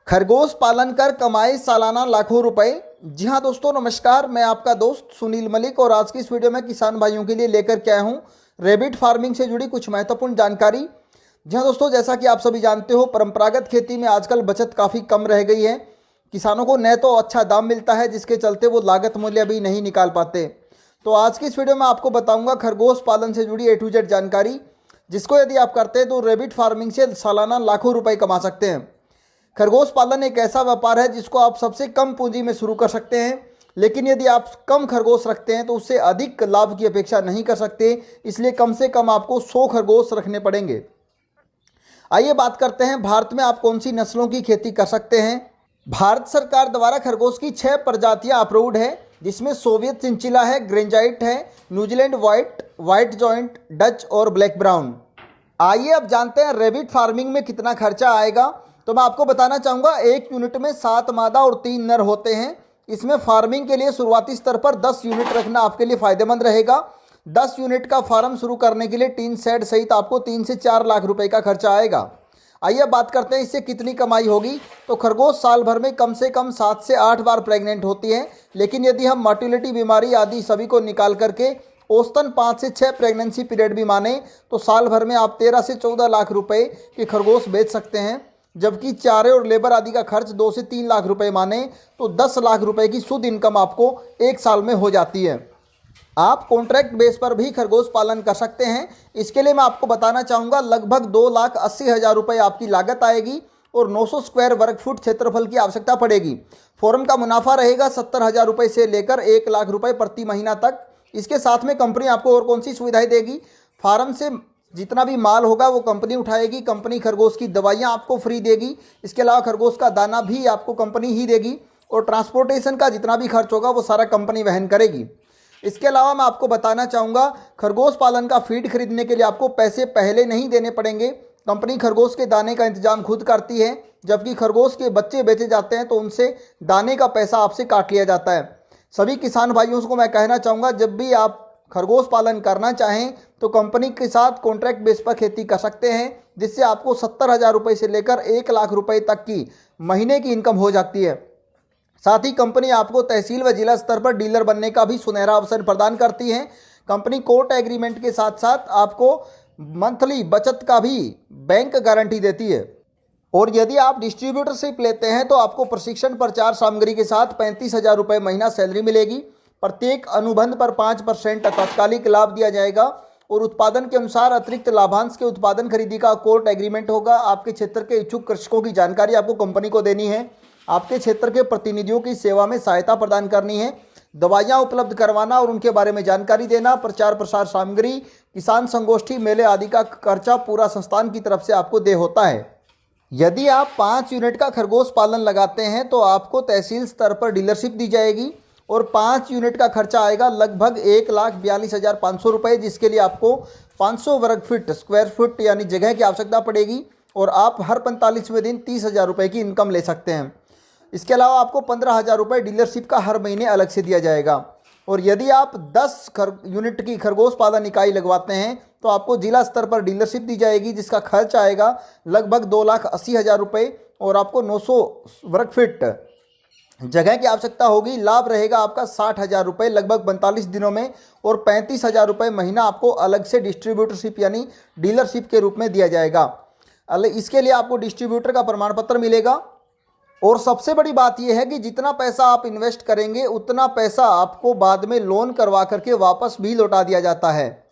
खरगोश पालन कर कमाए सालाना लाखों रुपए। जी हाँ दोस्तों, नमस्कार। मैं आपका दोस्त सुनील मलिक और आज की इस वीडियो में किसान भाइयों के लिए लेकर के आया हूँ रैबिट फार्मिंग से जुड़ी कुछ महत्वपूर्ण जानकारी। जी हाँ दोस्तों, जैसा कि आप सभी जानते हो, परंपरागत खेती में आजकल बचत काफ़ी कम रह गई है। किसानों को न तो अच्छा दाम मिलता है, जिसके चलते वो लागत मूल्य भी नहीं निकाल पाते। तो आज की इस वीडियो में आपको बताऊंगा खरगोश पालन से जुड़ी A to Z जानकारी, जिसको यदि आप करते हैं तो रैबिट फार्मिंग से सालाना लाखों रुपए कमा सकते हैं। खरगोश पालन एक ऐसा व्यापार है जिसको आप सबसे कम पूंजी में शुरू कर सकते हैं, लेकिन यदि आप कम खरगोश रखते हैं तो उससे अधिक लाभ की अपेक्षा नहीं कर सकते। इसलिए कम से कम आपको 100 खरगोश रखने पड़ेंगे। आइए बात करते हैं भारत में आप कौन सी नस्लों की खेती कर सकते हैं। भारत सरकार द्वारा खरगोश की 6 प्रजातियां अप्रूव्ड है, जिसमें सोवियत चिंचिला है, ग्रेंजाइट है, New Zealand white, white joint, Dutch और ब्लैक ब्राउन। आइए अब जानते हैं रैबिट फार्मिंग में कितना खर्चा आएगा। तो मैं आपको बताना चाहूँगा, एक यूनिट में 7 मादा और 3 नर होते हैं। इसमें फार्मिंग के लिए शुरुआती स्तर पर 10 यूनिट रखना आपके लिए फ़ायदेमंद रहेगा। 10 यूनिट का फार्म शुरू करने के लिए टीन शेड सहित आपको 3 से 4 लाख रुपए का खर्चा आएगा। आइए बात करते हैं इससे कितनी कमाई होगी। तो खरगोश साल भर में कम से कम 7 से 8 बार प्रेग्नेंट होती है, लेकिन यदि हम मोटिलिटी बीमारी आदि सभी को निकाल करके औसतन 5 से 6 प्रेगनेंसी पीरियड भी माने तो साल भर में आप 13 से 14 लाख रुपए के खरगोश बेच सकते हैं। जबकि चारे और लेबर आदि का खर्च 2 से 3 लाख रुपए माने तो 10 लाख रुपए की शुद्ध इनकम आपको एक साल में हो जाती है। आप कॉन्ट्रैक्ट बेस पर भी खरगोश पालन कर सकते हैं। इसके लिए मैं आपको बताना चाहूँगा, लगभग 2,80,000 रुपये आपकी लागत आएगी और 900 स्क्वायर वर्ग फुट क्षेत्रफल की आवश्यकता पड़ेगी। फॉर्म का मुनाफा रहेगा 70,000 रुपये से लेकर 1 लाख रुपये प्रति महीना तक। इसके साथ में कंपनी आपको और कौन सी सुविधाएं देगी? फार्म से जितना भी माल होगा वो कंपनी उठाएगी। कंपनी खरगोश की दवाइयाँ आपको फ्री देगी। इसके अलावा खरगोश का दाना भी आपको कंपनी ही देगी और ट्रांसपोर्टेशन का जितना भी खर्च होगा वो सारा कंपनी वहन करेगी। इसके अलावा मैं आपको बताना चाहूँगा, खरगोश पालन का फीड खरीदने के लिए आपको पैसे पहले नहीं देने पड़ेंगे। कंपनी खरगोश के दाने का इंतजाम खुद करती है, जबकि खरगोश के बच्चे बेचे जाते हैं तो उनसे दाने का पैसा आपसे काट लिया जाता है। सभी किसान भाइयों को मैं कहना चाहूँगा, जब भी आप खरगोश पालन करना चाहें तो कंपनी के साथ कॉन्ट्रैक्ट बेस पर खेती कर सकते हैं, जिससे आपको 70,000 रुपये से लेकर 1 लाख रुपए तक की महीने की इनकम हो जाती है। साथ ही कंपनी आपको तहसील व जिला स्तर पर डीलर बनने का भी सुनहरा अवसर प्रदान करती है। कंपनी कोर्ट एग्रीमेंट के साथ साथ आपको मंथली बचत का भी बैंक गारंटी देती है। और यदि आप डिस्ट्रीब्यूटरशिप लेते हैं तो आपको प्रशिक्षण प्रचार सामग्री के साथ 35,000 रुपये महीना सैलरी मिलेगी। प्रत्येक अनुबंध पर 5% तात्कालिक लाभ दिया जाएगा और उत्पादन के अनुसार अतिरिक्त लाभांश के उत्पादन खरीदी का कोर्ट एग्रीमेंट होगा। आपके क्षेत्र के इच्छुक कृषकों की जानकारी आपको कंपनी को देनी है। आपके क्षेत्र के प्रतिनिधियों की सेवा में सहायता प्रदान करनी है। दवाइयाँ उपलब्ध करवाना और उनके बारे में जानकारी देना, प्रचार प्रसार सामग्री, किसान संगोष्ठी, मेले आदि का खर्चा पूरा संस्थान की तरफ से आपको दे होता है। यदि आप 5 यूनिट का खरगोश पालन लगाते हैं तो आपको तहसील स्तर पर डीलरशिप दी जाएगी और 5 यूनिट का खर्चा आएगा लगभग 1,42,500 रुपये, जिसके लिए आपको 500 वर्ग फीट स्क्वायर फुट यानी जगह की आवश्यकता पड़ेगी और आप हर 45वें दिन 30,000 रुपये की इनकम ले सकते हैं। इसके अलावा आपको 15,000 रुपये डीलरशिप का हर महीने अलग से दिया जाएगा। और यदि आप 10 यूनिट की खरगोश पालन इकाई लगवाते हैं तो आपको जिला स्तर पर डीलरशिप दी जाएगी, जिसका खर्च आएगा लगभग 2,80,000 रुपये और आपको 900 वर्ग फीट जगह की आवश्यकता होगी। लाभ रहेगा आपका 60,000 रुपये लगभग 45 दिनों में और 35,000 रुपये महीना आपको अलग से डिस्ट्रीब्यूटरशिप यानी डीलरशिप के रूप में दिया जाएगा। इसके लिए आपको डिस्ट्रीब्यूटर का प्रमाण पत्र मिलेगा। और सबसे बड़ी बात यह है कि जितना पैसा आप इन्वेस्ट करेंगे उतना पैसा आपको बाद में लोन करवा करके वापस भी लौटा दिया जाता है।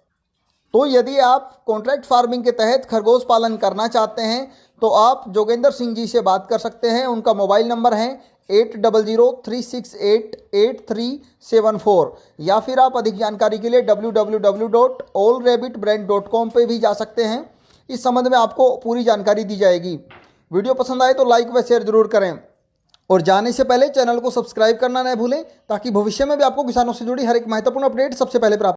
तो यदि आप कॉन्ट्रैक्ट फार्मिंग के तहत खरगोश पालन करना चाहते हैं तो आप जोगेंद्र सिंह जी से बात कर सकते हैं। उनका मोबाइल नंबर है 8003688374 या फिर आप अधिक जानकारी के लिए www.allrabbitbrand.com पे भी जा सकते हैं। इस संबंध में आपको पूरी जानकारी दी जाएगी। वीडियो पसंद आए तो लाइक व शेयर जरूर करें और जाने से पहले चैनल को सब्सक्राइब करना न भूलें, ताकि भविष्य में भी आपको किसानों से जुड़ी हर एक महत्वपूर्ण अपडेट सबसे पहले प्राप्त